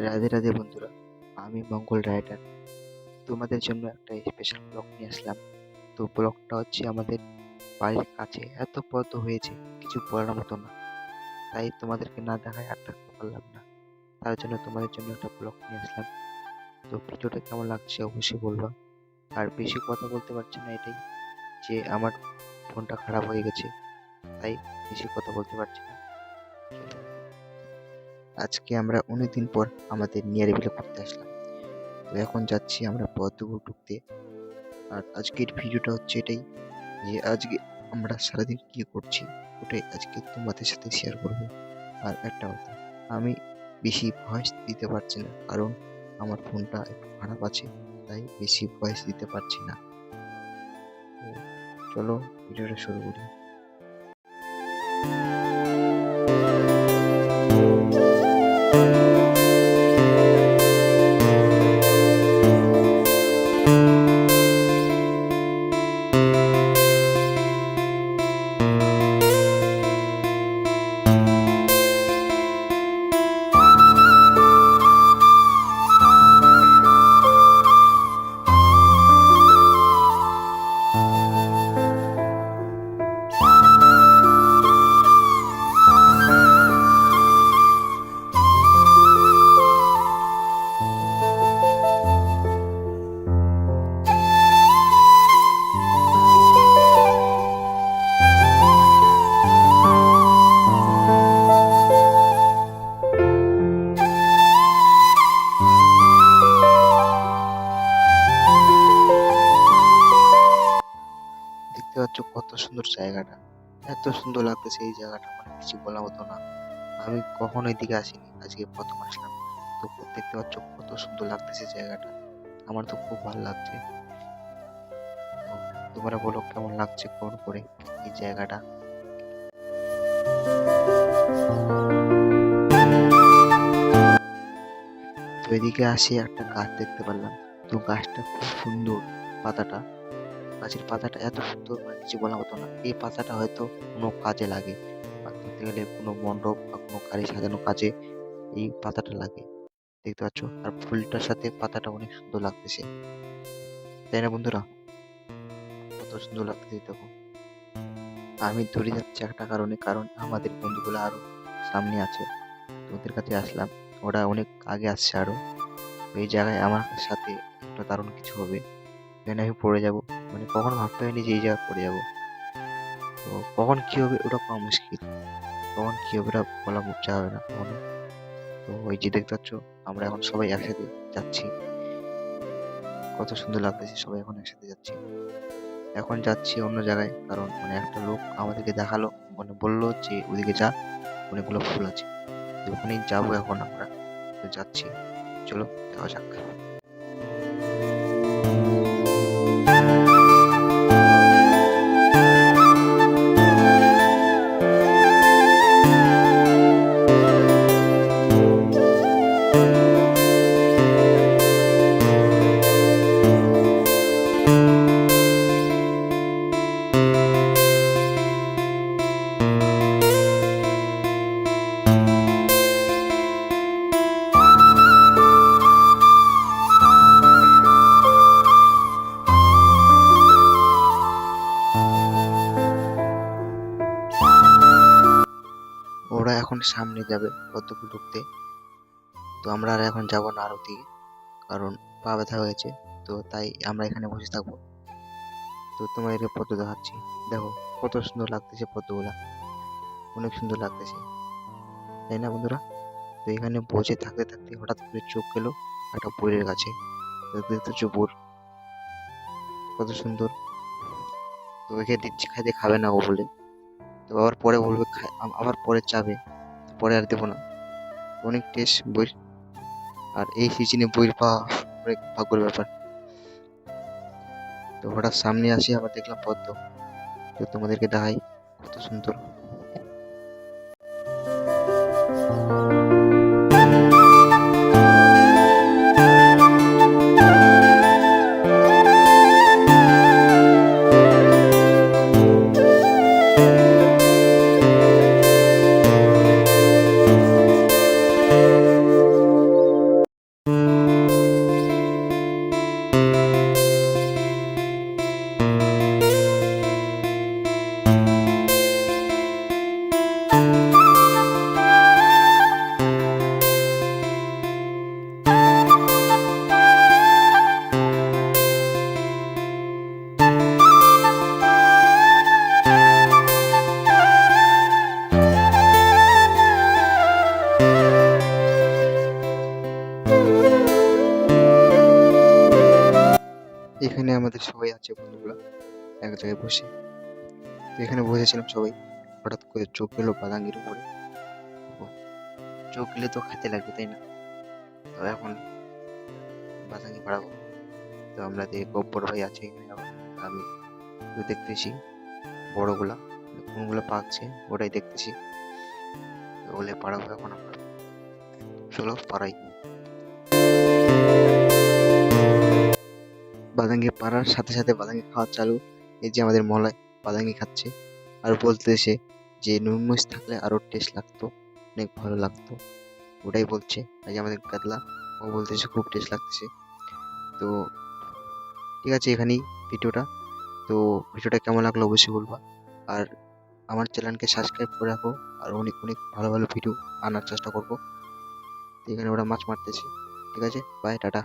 রাধে রাধে বন্ধুরা, আমি মঙ্গল রাইডার। তোমাদের জন্য একটা স্পেশাল ব্লগ নিয়ে আসলাম। তো ব্লগটা হচ্ছে আমাদের বাড়ির কাছে এত পদ্ম হয়েছে, কিছু বলার মতো না। তাই তোমাদেরকে না দেখায় আর থাকতে পারলাম না। তার জন্য তোমাদের জন্য একটা ব্লগ নিয়ে আসলাম। তো ভিডিওটা কেমন লাগছে অবশ্যই বলবা। আর বেশি কথা বলতে পারছি না, এটাই যে আমার ফোনটা খারাপ হয়ে গেছে, তাই বেশি কথা বলতে পারছি না। চলো, আজকে আমরা অনেকদিন পর আমাদের নিয়ারিবিলে ঘুরতে আসলাম। তো এখন যাচ্ছি আমরা পদ্মপুর ঢুকতে। আর আজকের ভিডিওটা হচ্ছে এটাই, যে আজকে আমরা সারাদিন কি করছি ওটাই আজকে তোমাদের সাথে শেয়ার করব। আর একটা কথা, আমি বেশি ভয়েস দিতে পারছি না, কারণ আমার ফোনটা একটু খারাপ আছে, তাই বেশি ভয়েস দিতে পারছি না। তো চলো ভিডিওটা শুরু করি। দেখতে পাচ্ছ কত সুন্দর জায়গাটা, এত সুন্দর লাগতেছে এই জায়গাটা, মানে কিছু বলা হতো না। আমি কখনো এদিকে আসিনি, আজকে প্রথম আসলাম। তো দেখতে পাচ্ছ কত সুন্দর লাগতেছে জায়গাটা, আমার তো খুব ভালো লাগছে। তো তোমরা বলো কেমন লাগছে কমেন্ট করে এই জায়গাটা। তো এদিকে আসি একটা গাছ দেখতে পারলাম। তো গাছটা খুব সুন্দর, পাতাটা, গাছের পাতাটা এত সুন্দর, মানে কিছু বলা হতো না। এই পাতাটা হয়তো কোনো কাজে লাগে, বা ধরতে গেলে কোনো মণ্ডপ বা কোনো গাড়ি সাজানো কাজে এই পাতাটা লাগে। দেখতে পাচ্ছ, আর ফুলটার সাথে পাতাটা অনেক সুন্দর লাগতেছে, তাই না বন্ধুরা? কত সুন্দর লাগতেছে দেখো। আমি দৌড়ে যাচ্ছি একটা কারণে, কারণ আমাদের বন্ধুগুলো আরো সামনে আছে। তো ওদের কাছে আসলাম, ওরা অনেক আগে আসছে আরো। তো এই জায়গায় আমার সাথে একটা দারুণ কিছু হবে, এখানে আমি পড়ে যাব। মানে কখনো ভাবতে হয়নি যে এই জায়গায় পড়ে যাব। তো কখন কি হবে ওটা পাওয়া মুশকিল, কখন কি হবে ওটা বলা যাবে না কখনো। তো ওই যে দেখতে পাচ্ছ, আমরা এখন সবাই একসাথে যাচ্ছি, কত সুন্দর লাগতেছে, সবাই এখন একসাথে যাচ্ছি। এখন যাচ্ছি অন্য জায়গায়, কারণ মানে একটা লোক আমাদেরকে দেখালো, মানে বললো যে ওদিকে যা, অনেকগুলো ফুল আছে। তো ওখানেই যাবো এখন আমরা। তো যাচ্ছি, চলো যাওয়া যাক। ওরা এখন সামনে যাবে পদ্মফুল ঢুকতে। তো আমরা আর এখন যাবো না আরো দিকে, কারণ পা ব্যথা হয়েছে। তো তাই আমরা এখানে বসে থাকবো। তো তোমাদেরকে পদ্ম দেখাচ্ছি, দেখো কত সুন্দর লাগতেছে পদ্মগুলা, অনেক সুন্দর লাগতেছে, তাই না বন্ধুরা? তো এখানে বসে থাকতে থাকতে হঠাৎ করে চোখ গেল একটা বইয়ের গাছে। তো দেখতে হচ্ছে বোর, কত সুন্দর। তো একে দিচ্ছি খাইতে, খাবে না ও বলে। তো আবার পরে বলবে আবার পরে চাবে, পরে আর দেবো না। অনেক টেস্ট বই, আর এই সিজনে বই পাওয়া অনেক ভাগ্যের ব্যাপার। তো হঠাৎ সামনে আসি, আবার দেখলাম পদ্ম। তো তোমাদেরকে দেখাই কত সুন্দর। এখানে আমাদের সবাই আছে বন্ধুগুলা এক জায়গায় বসে। তো এখানে বসেছিলাম সবাই, হঠাৎ করে চোখ গেলো বাদাঙ্গির উপরে। তো চোখ গেলে তো খেতে লাগবে তাই না? তো এখন বাদাঙ্গি পাড়াবো। তো আমরা যে গব্বর ভাই আছে এখানে, আবার আমি তো দেখতেছি বড়গুলা কোনগুলো পাকছে ওটাই দেখতেছি। তো ওগুলো পাড়াবো এখন আমরা, চলো পাড়াই। বাদাঙ্গি পাড়ার সাথে সাথে বাদাঙ্গি খাওয়া চালু। এই যে আমাদের মলয় বাদাঙ্গি খাচ্ছে আর বলতেছে যে নুন মরিচ থাকলে আরো টেস্ট লাগতো, অনেক ভালো লাগতো, ওটাই বলছে। এই যে আমাদের কাতলা, ও বলতেছে খুব টেস্ট লাগতেছে। তো ঠিক আছে, এখানেই ভিডিওটা। তো ভিডিওটা কেমন লাগলো অবশ্যই বলবা। আর আমার চ্যানেলকে সাবস্ক্রাইব করে রাখো, আর অনেক অনেক ভালো ভালো ভিডিও আনার চেষ্টা করবো। তো এখানে ওরা মাছ মারতেছে। ঠিক আছে, বাই, টাটা।